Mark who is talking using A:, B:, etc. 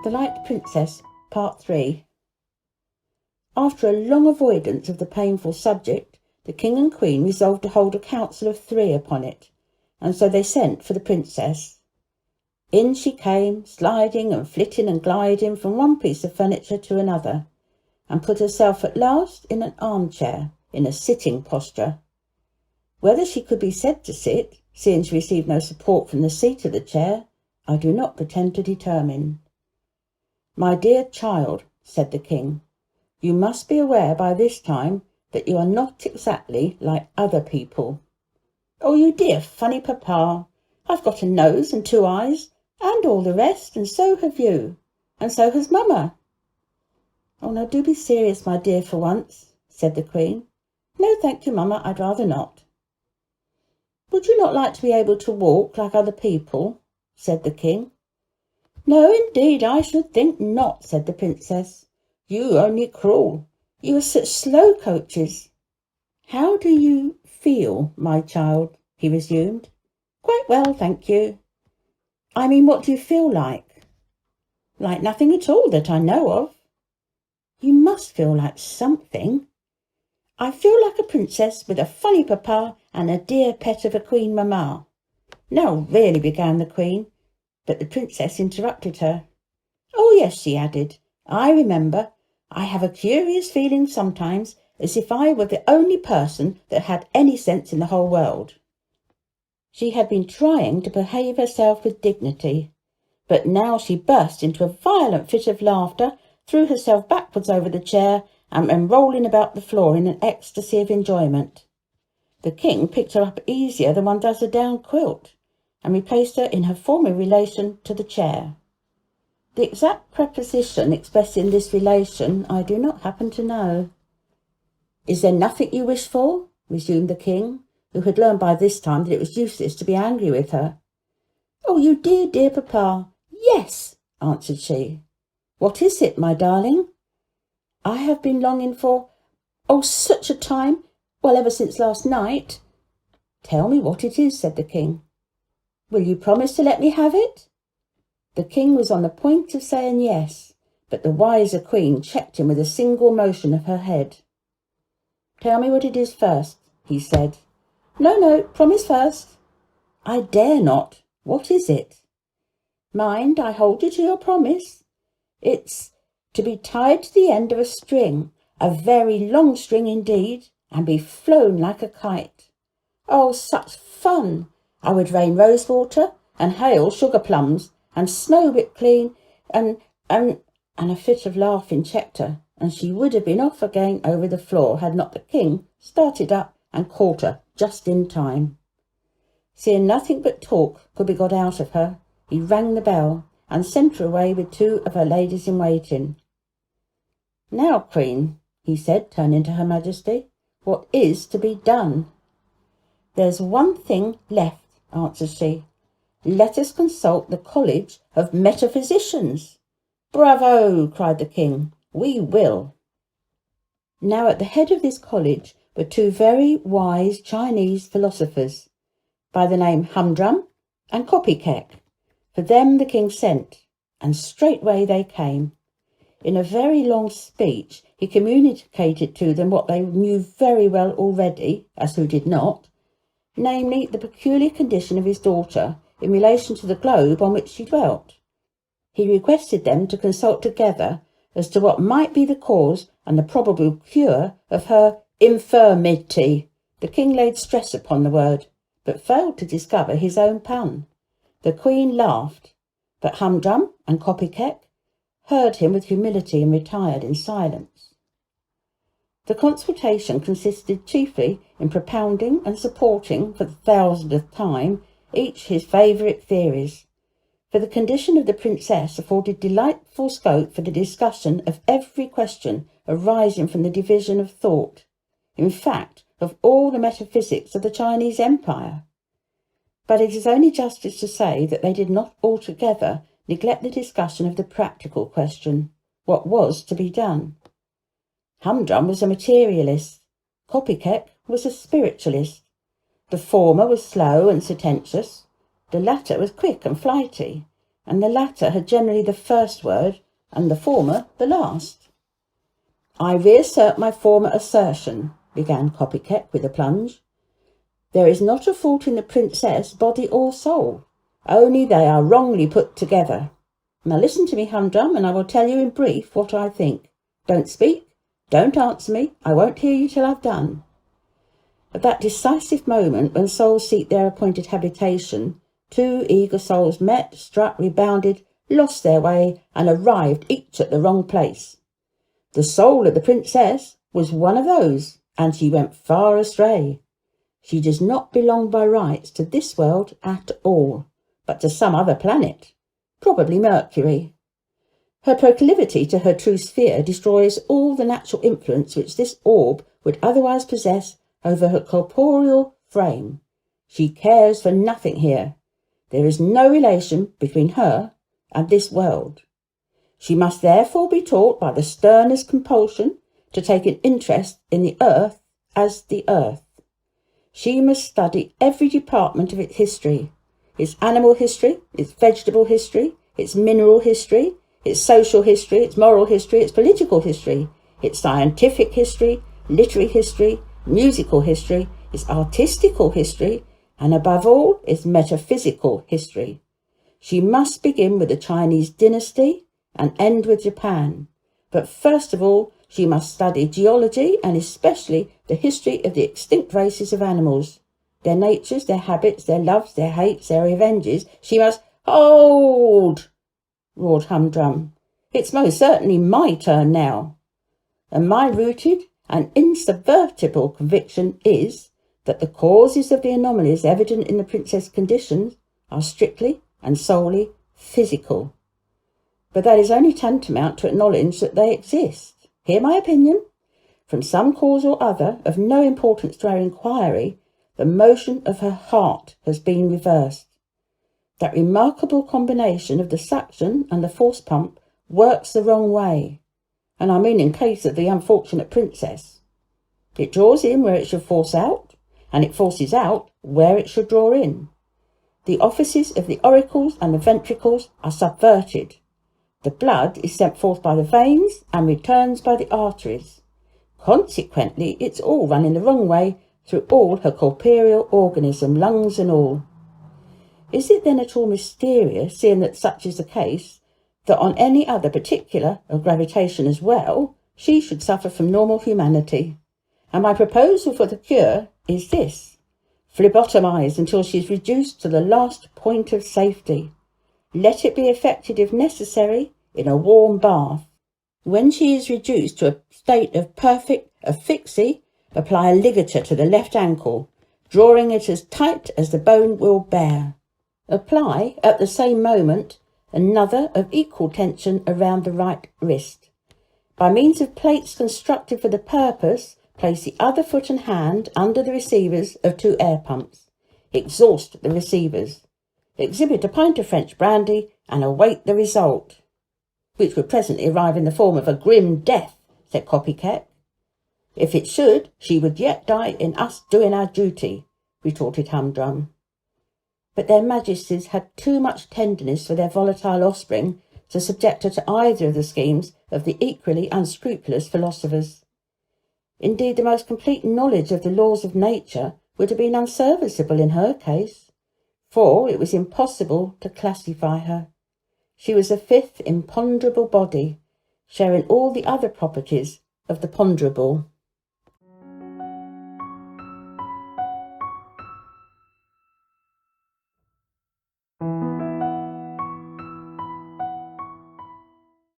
A: The Light Princess, Part 3. After a long avoidance of the painful subject, the King and Queen resolved to hold a council of 3 upon it, and so they sent for the Princess. In she came, sliding and flitting and gliding from one piece of furniture to another, and put herself at last in an armchair, in a sitting posture. Whether she could be said to sit, seeing she received no support from the seat of the chair, I do not pretend to determine. "My dear child," said the King, "you must be aware by this time that you are not exactly like other people." "Oh, you dear funny papa, I've got a nose and 2 eyes, and all the rest, and so have you, and so has mamma." "Oh, now do be serious, my dear, for once," said the Queen. "No, thank you, mamma, I'd rather not." "Would you not like to be able to walk like other people?" said the King. "No, indeed, I should think not," said the Princess. "You only crawl. You are such slow coaches." "How do you feel, my child?" he resumed. "Quite well, thank you." "I mean, what do you feel like?" "Like nothing at all that I know of." "You must feel like something." "I feel like a princess with a funny papa and a dear pet of a queen mamma." "Now really," began the Queen, but the Princess interrupted her. "Oh yes," she added, "I remember. I have a curious feeling sometimes as if I were the only person that had any sense in the whole world." She had been trying to behave herself with dignity, but now she burst into a violent fit of laughter, threw herself backwards over the chair, and went rolling about the floor in an ecstasy of enjoyment. The King picked her up easier than one does a down quilt, and replaced her in her former relation to the chair. The exact preposition expressing this relation I do not happen to know. "Is there nothing you wish for?" resumed the King, who had learned by this time that it was useless to be angry with her. "Oh, you dear, dear papa, yes," answered she. "What is it, my darling?" "I have been longing for, such a time, well, ever since last night." "Tell me what it is," said the King. "Will you promise to let me have it?" The King was on the point of saying yes, but the wiser Queen checked him with a single motion of her head. "Tell me what it is first," he said. No, promise first." "I dare not. What is it?" "Mind, I hold you to your promise. It's to be tied to the end of a string, a very long string indeed, and be flown like a kite. Oh, such fun! I would rain rose water, and hail sugar plums, and snow whipped clean, and a fit of laughing checked her, and she would have been off again over the floor had not the King started up and caught her just in time. Seeing nothing but talk could be got out of her, he rang the bell and sent her away with 2 of her ladies-in-waiting. "Now, Queen," he said, turning to Her Majesty, "what is to be done?" "There's one thing left," answered she. "Let us consult the College of Metaphysicians." "Bravo!" cried the King. "We will." Now at the head of this college were 2 very wise Chinese philosophers, by the name Humdrum and Copykeck. For them the King sent, and straightway they came. In a very long speech he communicated to them what they knew very well already, as who did not, namely the peculiar condition of his daughter in relation to the globe on which she dwelt. He requested them to consult together as to what might be the cause and the probable cure of her infirmity. The King laid stress upon the word, but failed to discover his own pun. The Queen laughed, but Humdrum and Copykeck heard him with humility and retired in silence. The consultation consisted chiefly in propounding and supporting for the 1000th time each his favourite theories, for the condition of the Princess afforded delightful scope for the discussion of every question arising from the division of thought, in fact, of all the metaphysics of the Chinese Empire. But it is only justice to say that they did not altogether neglect the discussion of the practical question, what was to be done. Humdrum was a materialist, Copykeck was a spiritualist. The former was slow and sententious, the latter was quick and flighty, and the latter had generally the first word, and the former the last. "I reassert my former assertion," began Copycat with a plunge. "There is not a fault in the princess, body or soul, only they are wrongly put together. Now listen to me, Humdrum, and I will tell you in brief what I think. Don't speak, don't answer me, I won't hear you till I've done." At that decisive moment when souls seek their appointed habitation, two eager souls met, struck, rebounded, lost their way, and arrived each at the wrong place. The soul of the princess was one of those, and she went far astray. She does not belong by rights to this world at all, but to some other planet, probably Mercury. Her proclivity to her true sphere destroys all the natural influence which this orb would otherwise possess over her corporeal frame. She cares for nothing here. There is no relation between her and this world. She must therefore be taught by the sternest compulsion to take an interest in the earth as the earth. She must study every department of its history, its animal history, its vegetable history, its mineral history, its social history, its moral history, its political history, its scientific history, literary history, musical history, its artistical history, and above all, its metaphysical history. She must begin with the Chinese dynasty and end with Japan. But first of all, she must study geology and especially the history of the extinct races of animals, their natures, their habits, their loves, their hates, their revenges. She must— "Hold!" roared Humdrum. "It's most certainly my turn now. And my rooted and insubvertible conviction is that the causes of the anomalies evident in the princess' conditions are strictly and solely physical. But that is only tantamount to acknowledge that they exist. Hear my opinion. From some cause or other, of no importance to our inquiry, the motion of her heart has been reversed. That remarkable combination of the suction and the force pump works the wrong way, and I mean in case of the unfortunate princess. It draws in where it should force out, and it forces out where it should draw in. The offices of the auricles and the ventricles are subverted. The blood is sent forth by the veins and returns by the arteries. Consequently, it's all running the wrong way through all her corporeal organism, lungs and all. Is it then at all mysterious, seeing that such is the case, that on any other particular of gravitation as well, she should suffer from normal humanity? And my proposal for the cure is this: phlebotomise until she is reduced to the last point of safety. Let it be effected, if necessary, in a warm bath. When she is reduced to a state of perfect asphyxie, apply a ligature to the left ankle, drawing it as tight as the bone will bear. Apply, at the same moment, another of equal tension around the right wrist. By means of plates constructed for the purpose, place the other foot and hand under the receivers of 2 air pumps. Exhaust the receivers. Exhibit a pint of French brandy and await the result, which would presently arrive in the form of a grim death, said Copycat. If it should, she would yet die in us doing our duty, retorted Humdrum. But their majesties had too much tenderness for their volatile offspring to subject her to either of the schemes of the equally unscrupulous philosophers. Indeed, the most complete knowledge of the laws of nature would have been unserviceable in her case, for it was impossible to classify her. She was a fifth imponderable body, sharing all the other properties of the ponderable.